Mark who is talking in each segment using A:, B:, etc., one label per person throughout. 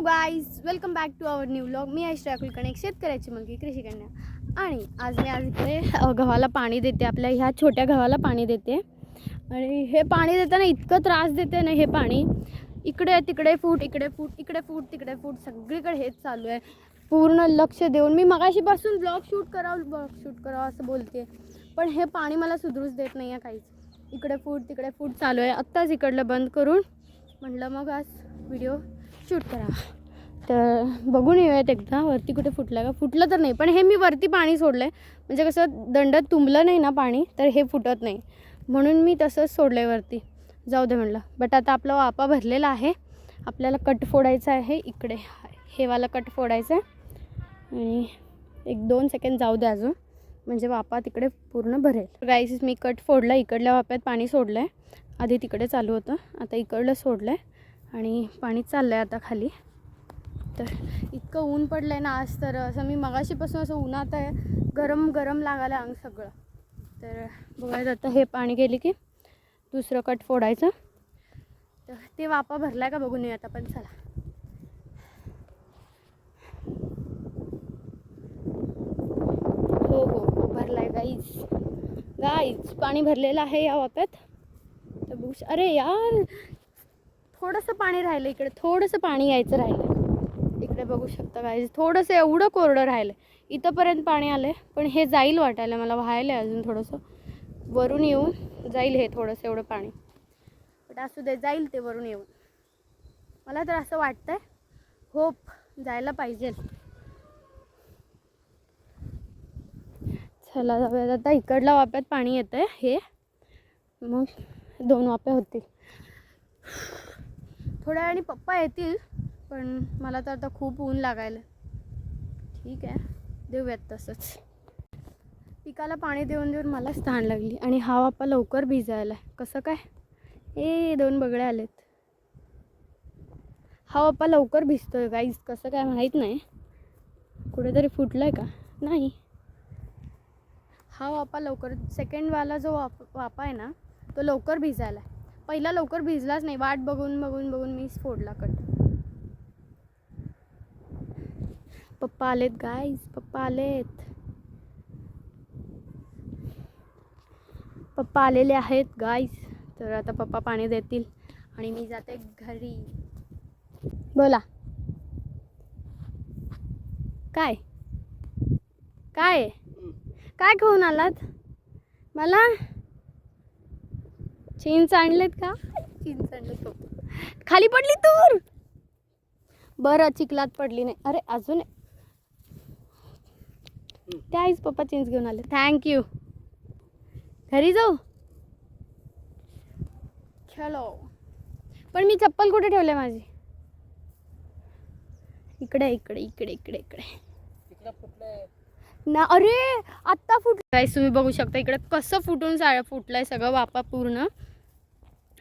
A: Guys, welcome back to our new vlog. मी ऐश्वर्या कुलकर्णी, शेतकऱ्याची मुलगी, कृषी कन्या. आणि आज इकडे गव्हाला पाणी देते. आपल्या ह्या छोट्या गव्हाला पाणी देते. आणि हे पाणी देताना इतकं त्रास देते ना हे पाणी. इकडे तिकडे फूट, इकडे फूट, इकडे फूट, तिकडे फूट, सगळीकडे हेच चालू आहे. पूर्ण लक्ष देऊन मी मगाशीपासून ब्लॉग शूट करावं असं बोलते, पण हे पाणी मला सुधरूच देत नाही आहे काहीच. इकडे फूट, तिकडे फूट चालू आहे. आत्ताच इकडलं बंद करून म्हटलं मग आज व्हिडिओ शूट करा. तर बघून येऊयात एकदा वरती कुठे फुटलं का. फुटलं तर नाही, पण हे मी वरती पाणी सोडलं आहे, म्हणजे कसं दंडात तुंबलं नाही ना पाणी तर हे फुटत नाही, म्हणून मी तसंच सोडलं आहे वरती. जाऊ दे म्हणलं. बट आता आपला वापा भरलेला आहे. आपल्याला कट फोडायचा आहे. इकडे हे वाला कट फोडायचा आहे आणि 1-2 सेकंड जाऊ दे अजून, म्हणजे वापा तिकडे पूर्ण भरेल. गाईस, मी कट फोडला. इकडल्या वाप्यात पाणी सोडलं आहे. आधी तिकडे चालू होतं, आता इकडलं सोडलं आहे आणि पाणी चाललं आहे आता खाली. तर इतकं ऊन पडलं आहे ना आज, तर असं मी मगाशीपासून असं उन्हात आहे, गरम गरम लागायला अंग सगळं. तर बघायचं आता हे पाणी गेली की दुसरं कट फोडायचं. तर ते वापा भरला आहे का बघून येऊयात आपण. चला. हो भरला आहे गाईज पाणी भरलेलं आहे या वाप्यात. तर बघू. अरे यार, थोडंसं पाणी राहिलं इकडे, थोडंसं पाणी यायचं राहिलं. इकडे बघू शकता गाईज, थोडंसं एवढं कोरडं राहिलं. इथंपर्यंत पाणी आलं आहे, पण हे जाईल वाटायला मला, व्हायला आहे अजून थोडंसं. वरून येऊन जाईल हे थोडंसं एवढं पाणी, बट असू दे, जाईल ते वरून येऊन. मला तर असं वाटतंय, होप जायला पाहिजे. चला जाऊयात आता. इकडल्या वाप्यात पाणी येतं आहे हे, मग 2 वाप्या होतील. थोड्या वेळाने पप्पा येतील, पण मला तर आता खूप ऊन लागायला. ठीक आहे, देऊयात तसंच. पिकाला पाणी देऊन देऊन मलाच तहान लागली. आणि हा वापा लवकर भिजायला. कसं काय? 2 बगळे आलेत. हा वापा लवकर भिजतोय गाईज, कसं काय माहीत नाही. कुठेतरी फुटलं आहे का? नाही. हा वापा लवकर, सेकंडवाला जो वापा आहे ना तो लवकर भिजायला. पहिला लवकर भिजलाच नाही. वाट बघून बघून बघून मीच फोडला कट. पप्पा आलेत गाईज, पप्पा आलेत. पप्पा आलेले आहेत गाईज. तर आता पप्पा पाणी देतील आणि मी जाते घरी. बोला. काय काय काय खाऊन आलात? मला चिंच आणलेत का? चिंच आणलेत पप्पा. खाली पडली तूर. बरं, चिखलात पडली नाही. अरे अजून त्याच पप्पा चिंच घेऊन आले. थँक्यू. घरी जाऊ. चलो. पण मी चप्पल कुठे ठेवले माझी? इकडे इकडे इकडे इकडे इकडे ना. अरे आत्ता फुटलं. तुम्ही बघू शकता इकडे कसं फुटलंय सगळं वापा पूर्ण.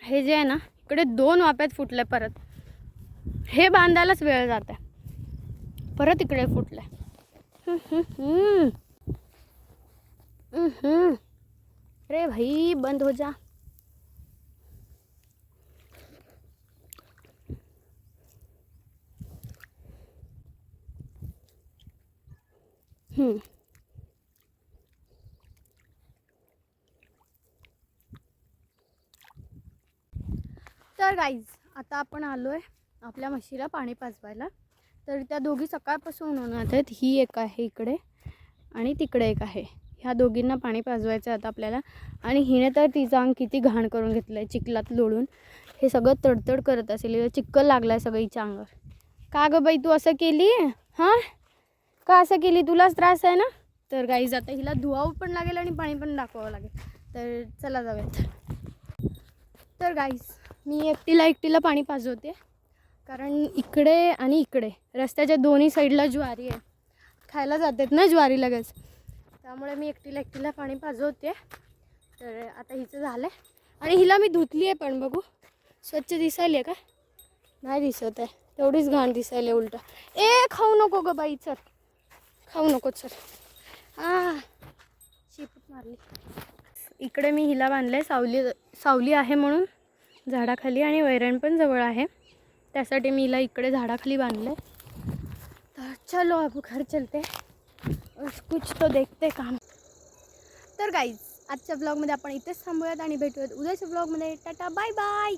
A: हे जे आहे ना, इकडे 2 वाप्यात फुटलंय. परत हे बांधायलाच वेळ जात आहे. परत इकडे फुटलंय. अरे भाई, बंद हो जा. तर गाईज, आता आपण आलो आहे आपल्या म्हशीला पाणी पाजवायला. तर त्या दोघी सकाळपासून उन्हात आहेत. ही एक आहे इकडे आणि तिकडे एक आहे. ह्या दोघींना पाणी पाजवायचं आता आपल्याला. आणि हिने तर तिचं अंग किती घाण करून घेतलं आहे चिखलात लोळून. हे सगळं तडतड करत असेल. चिखल लागला आहे सगळं हिच्या अंगावर. का गं बाई, तू असं केली? हां, का असं केली? तुलाच त्रास आहे ना. तर गाईज, आता हिला धुवावं पण लागेल आणि पाणी पण दाखवावं लागेल. तर चला जाऊयात. तर गाईज, मी एकटीला पाणी पाजवते, कारण इकडे आणि इकडे रस्त्याच्या दोन्ही साईडला ज्वारी आहे. खायला जातात ना ज्वारी लगेच, त्यामुळे मी एकटीला पाणी पाजवते. तर आता हिचं झालं आहे आणि हिला मी धुतली आहे. पण बघू, स्वच्छ दिसायली आहे का? नाही दिसत आहे, तेवढीच घाण दिसायला उलटा. खाऊ नको गं बाई, चल खाऊ नको, चल. शिपट मारली. इकडे मी हिला बांधलं आहे, सावली आहे म्हणून झाडाखाली, आणि वैरण पण जवळ आहे. त्यासाठी मी हिला इकडे झाडाखाली बांधले. तर चलो अब घर चलते, कुछ तो देखते काम. तर गाईज आजच्या ब्लॉगमध्ये आपण इथेच थांबूयात आणि भेटूयात उद्याच्या ब्लॉगमध्ये. Tata bye bye.